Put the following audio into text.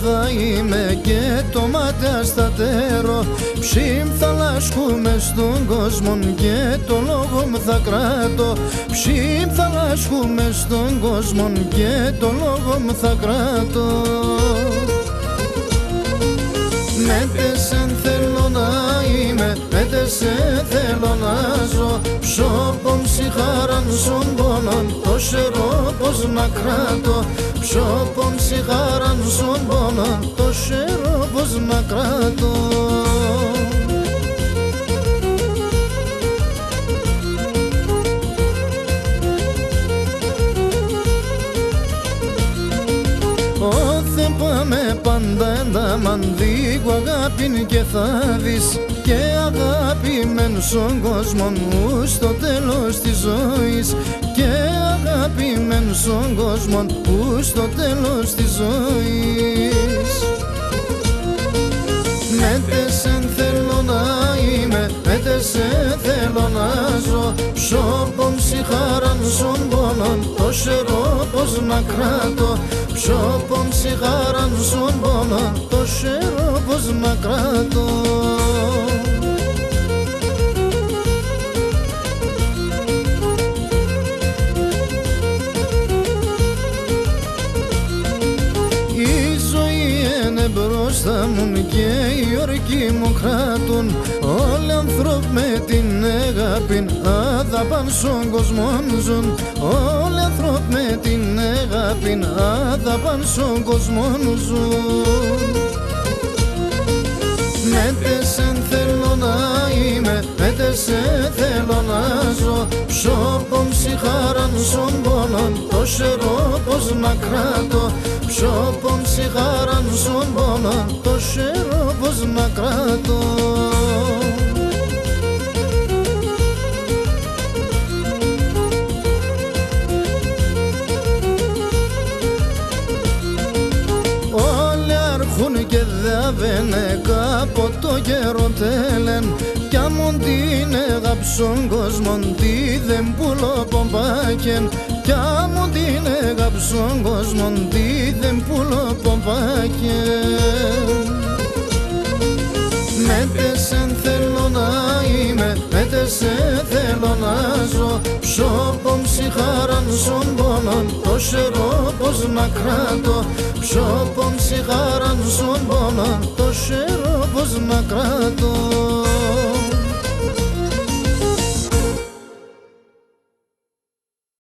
θα είμαι και το μάτι αστατέρω. Ψήμ θα λάσκουμε στον κόσμο και το λόγο μου θα κράτω. Ψήμ θα λάσκουμε στον κόσμο και το λόγο μου θα κράτω. Μέτεσεν θέλω να είμαι, μέτεσεν θέλω να ζω. Ψόπον ψυχάραν στον πόνον, το σερό πως να κράτω. Ψόπον ψυχάραν στον πόνον, το σερό πως να κράτω. Όθε πάμε πάντα εντάμαν δίκου αγάπην και θα δεις και αγαπημένους στον κόσμο μου στο τέλος της ζωής. Και αγαπημένους στον κόσμο μου στο τέλος της ζωής. Μέτεσεν θέλω να είμαι, μέτεσεν θέλω να ζω. Ψόπον ψυχάραν στον πόνον, το σερό πως να κράτω. Ψόπον ψυχάραν στον πόνον, το σερό πως να κράτω. Μπροστά μου και οι όρκοι μου κράτουν. Όλοι άνθρωποι με την αγάπη άδαπαν στον κόσμο ζουν. Όλοι άνθρωποι με την αγάπη άδαπαν στον κόσμο ζουν. Μέτεσεν θέλω να είμαι, μέτεσεν θέλω να ζω. Ψόπον ψυχάραν στον πόνον, το σερό πως να κράτω. Ψόπον ψυχάραν στον πόνον, το σερό πως να κράτω. Και δαβαίνε κάπο το καιρό τέλεν. Κι άμον την έγαψον κόσμον τι δεν πουλώ πομπάκεν. Κι άμον την έγαψον κόσμον τι δεν πουλώ πομπάκεν. Μέτεσεν θέλω να είμαι, μέτεσεν θέλω να ζω. Ψόπον ψυχάραν στον πόνον, το σερό πως να κράτω. Ψόπον ψυχάραν στον πόνον, το σερό πως να κράτω.